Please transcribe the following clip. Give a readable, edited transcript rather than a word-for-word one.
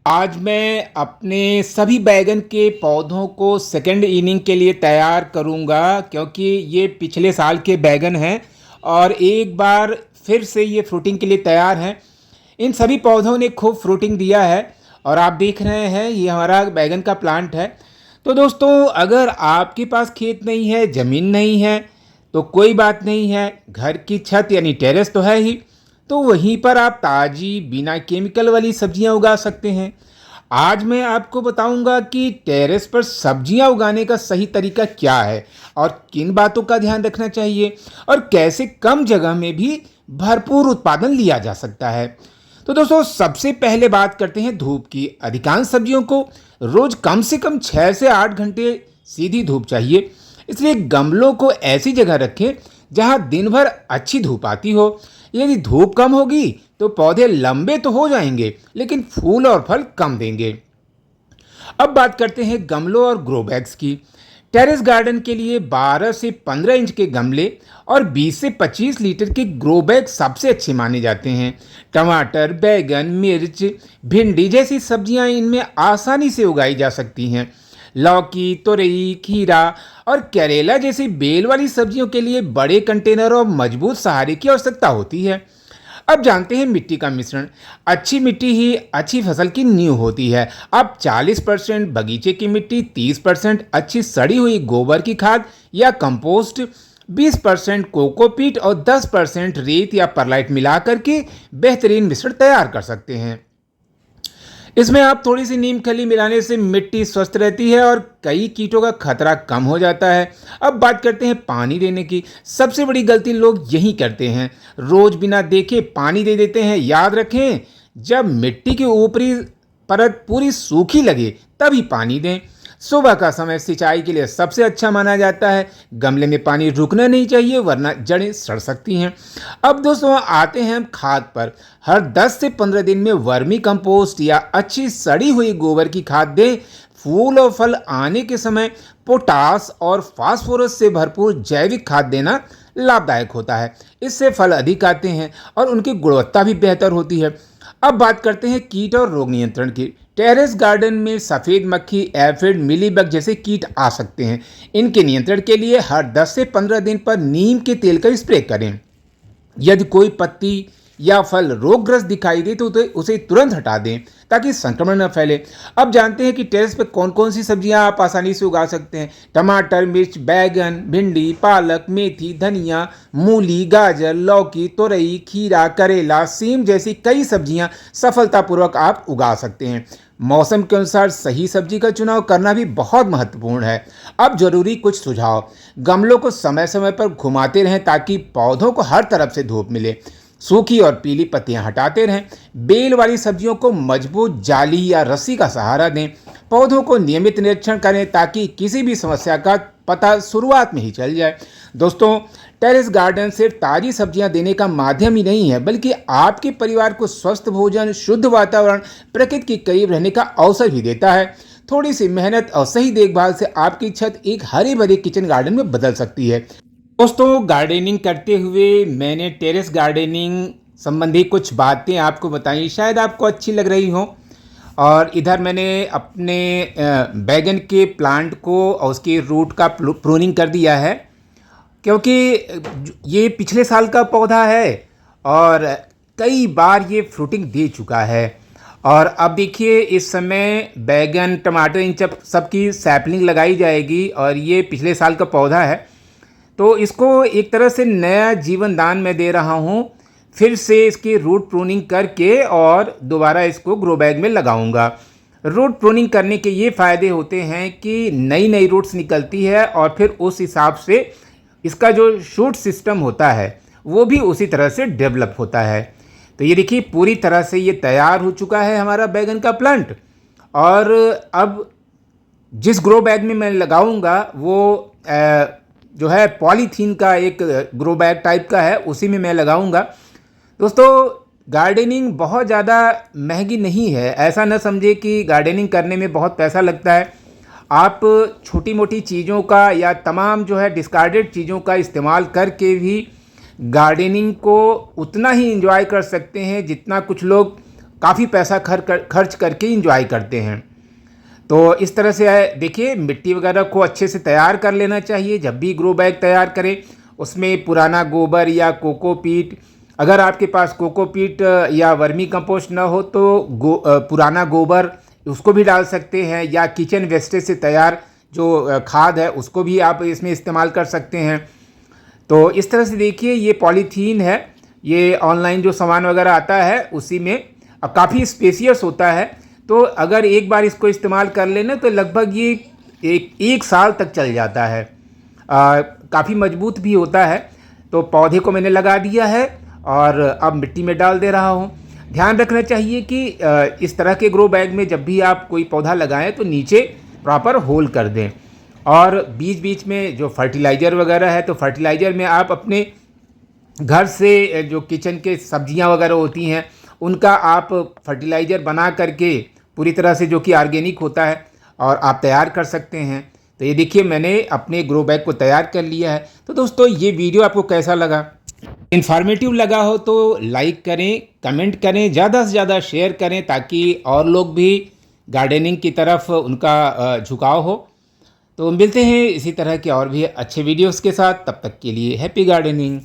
आज मैं अपने सभी बैगन के पौधों को सेकंड इनिंग के लिए तैयार करूंगा क्योंकि ये पिछले साल के बैगन हैं और एक बार फिर से ये फ्रूटिंग के लिए तैयार हैं। इन सभी पौधों ने खूब फ्रूटिंग दिया है और आप देख रहे हैं ये हमारा बैगन का प्लांट है। तो दोस्तों, अगर आपके पास खेत नहीं है, ज़मीन नहीं है, तो कोई बात नहीं है, घर की छत यानी टेरेस तो है ही, तो वहीं पर आप ताज़ी बिना केमिकल वाली सब्जियां उगा सकते हैं। आज मैं आपको बताऊंगा कि टेरेस पर सब्जियां उगाने का सही तरीका क्या है और किन बातों का ध्यान रखना चाहिए और कैसे कम जगह में भी भरपूर उत्पादन लिया जा सकता है। तो दोस्तों, सबसे पहले बात करते हैं धूप की। अधिकांश सब्जियों को रोज कम से कम 6 से 8 घंटे सीधी धूप चाहिए, इसलिए गमलों को ऐसी जगह रखें जहां दिन भर अच्छी धूप आती हो। यदि धूप कम होगी तो पौधे लंबे तो हो जाएंगे लेकिन फूल और फल कम देंगे। अब बात करते हैं गमलों और ग्रो बैग्स की। टेरेस गार्डन के लिए 12 से 15 इंच के गमले और 20 से 25 लीटर के ग्रो बैग सबसे अच्छे माने जाते हैं। टमाटर, बैगन, मिर्च, भिंडी जैसी सब्जियां इनमें आसानी से उगाई जा सकती हैं। लौकी, तुरई, खीरा और करेला जैसी बेल वाली सब्जियों के लिए बड़े कंटेनर और मजबूत सहारे की आवश्यकता होती है। अब जानते हैं मिट्टी का मिश्रण। अच्छी मिट्टी ही अच्छी फसल की नींव होती है। अब 40% बगीचे की मिट्टी, 30% अच्छी सड़ी हुई गोबर की खाद या कंपोस्ट, 20% कोकोपीट और 10% रेत या परलाइट मिलाकर के बेहतरीन मिश्रण तैयार कर सकते हैं। इसमें आप थोड़ी सी नीम खली मिलाने से मिट्टी स्वस्थ रहती है और कई कीटों का खतरा कम हो जाता है। अब बात करते हैं पानी देने की। सबसे बड़ी गलती लोग यही करते हैं, रोज बिना देखे पानी दे देते हैं। याद रखें, जब मिट्टी की ऊपरी परत पूरी सूखी लगे तभी पानी दें। सुबह का समय सिंचाई के लिए सबसे अच्छा माना जाता है। गमले में पानी रुकना नहीं चाहिए वरना जड़ें सड़ सकती हैं। अब दोस्तों, आते हैं हम खाद पर। हर 10 से 15 दिन में वर्मी कंपोस्ट या अच्छी सड़ी हुई गोबर की खाद दें। फूल और फल आने के समय पोटास और फास्फोरस से भरपूर जैविक खाद देना लाभदायक होता है। इससे फल अधिक आते हैं और उनकी गुणवत्ता भी बेहतर होती है। अब बात करते हैं कीट और रोग नियंत्रण की। टेरेस गार्डन में सफ़ेद मक्खी, एफिड, मिलीबग जैसे कीट आ सकते हैं। इनके नियंत्रण के लिए हर 10 से 15 दिन पर नीम के तेल का स्प्रे करें। यदि कोई पत्ती या फल रोगग्रस्त दिखाई दे तो उसे तुरंत हटा दें ताकि संक्रमण न फैले। अब जानते हैं कि टेरेस पर कौन कौन सी सब्जियां आप आसानी से उगा सकते हैं। टमाटर, मिर्च, बैगन, भिंडी, पालक, मेथी, धनिया, मूली, गाजर, लौकी, तुरई, खीरा, करेला, सीम जैसी कई सब्जियां सफलतापूर्वक आप उगा सकते हैं। मौसम के अनुसार सही सब्जी का चुनाव करना भी बहुत महत्वपूर्ण है। अब जरूरी कुछ सुझाव। गमलों को समय समय पर घुमाते रहें ताकि पौधों को हर तरफ से धूप मिले। सूखी और पीली पत्तियां हटाते रहें। बेल वाली सब्जियों को मजबूत जाली या रस्सी का सहारा दें। पौधों को नियमित निरीक्षण करें ताकि किसी भी समस्या का पता शुरुआत में ही चल जाए। दोस्तों, टेरेस गार्डन सिर्फ ताज़ी सब्जियां देने का माध्यम ही नहीं है, बल्कि आपके परिवार को स्वस्थ भोजन, शुद्ध वातावरण, प्रकृति के करीब रहने का अवसर भी देता है। थोड़ी सी मेहनत और सही देखभाल से आपकी छत एक हरे भरे किचन गार्डन में बदल सकती है। दोस्तों, गार्डनिंग करते हुए मैंने टेरेस गार्डनिंग संबंधी कुछ बातें आपको बताई, शायद आपको अच्छी लग रही हों। और इधर मैंने अपने बैगन के प्लांट को और उसकी रूट का प्रूनिंग कर दिया है क्योंकि ये पिछले साल का पौधा है और कई बार ये फ्रूटिंग दे चुका है। और अब देखिए, इस समय बैगन, टमाटर इन सब की सैपलिंग लगाई जाएगी और ये पिछले साल का पौधा है, तो इसको एक तरह से नया जीवन दान मैं दे रहा हूँ। फिर से इसकी रूट प्रूनिंग करके और दोबारा इसको ग्रो बैग में लगाऊंगा। रूट प्रूनिंग करने के ये फ़ायदे होते हैं कि नई नई रूट्स निकलती है और फिर उस हिसाब से इसका जो शूट सिस्टम होता है वो भी उसी तरह से डेवलप होता है। तो ये देखिए, पूरी तरह से ये तैयार हो चुका है हमारा बैगन का प्लांट। और अब जिस ग्रो बैग में मैं लगाऊंगा वो जो है पॉलीथीन का एक ग्रो बैग टाइप का है, उसी में मैं लगाऊंगा। दोस्तों, गार्डनिंग बहुत ज़्यादा महंगी नहीं है। ऐसा न समझे कि गार्डनिंग करने में बहुत पैसा लगता है। आप छोटी मोटी चीज़ों का या तमाम जो है डिस्कार्डेड चीज़ों का इस्तेमाल करके भी गार्डनिंग को उतना ही एंजॉय कर सकते हैं जितना कुछ लोग काफ़ी पैसा खर्च करके इंजॉय करते हैं। तो इस तरह से देखिए, मिट्टी वगैरह को अच्छे से तैयार कर लेना चाहिए। जब भी ग्रो बैग तैयार करें उसमें पुराना गोबर या कोकोपीट, अगर आपके पास कोकोपीट या वर्मी कंपोस्ट ना हो तो पुराना गोबर उसको भी डाल सकते हैं, या किचन वेस्टेज से तैयार जो खाद है उसको भी आप इसमें इस्तेमाल कर सकते हैं। तो इस तरह से देखिए, ये पॉलीथीन है, ये ऑनलाइन जो सामान वगैरह आता है उसी में काफ़ी स्पेसियस होता है। तो अगर एक बार इसको इस्तेमाल कर लेना तो लगभग ये एक साल तक चल जाता है। काफ़ी मजबूत भी होता है। तो पौधे को मैंने लगा दिया है और अब मिट्टी में डाल दे रहा हूँ। ध्यान रखना चाहिए कि इस तरह के ग्रो बैग में जब भी आप कोई पौधा लगाएं तो नीचे प्रॉपर होल कर दें, और बीच बीच में जो फर्टिलाइज़र वगैरह है तो फर्टिलाइज़र में आप अपने घर से जो किचन के सब्जियां वगैरह होती हैं उनका आप फर्टिलाइज़र बना करके पूरी तरह से, जो कि ऑर्गेनिक होता है, और आप तैयार कर सकते हैं। तो ये देखिए, मैंने अपने ग्रो बैग को तैयार कर लिया है। तो दोस्तों, ये वीडियो आपको कैसा लगा? इन्फॉर्मेटिव लगा हो तो लाइक करें, कमेंट करें, ज़्यादा से ज़्यादा शेयर करें ताकि और लोग भी गार्डनिंग की तरफ उनका झुकाव हो। तो मिलते हैं इसी तरह के और भी अच्छे वीडियोस के साथ। तब तक के लिए हैप्पी गार्डनिंग।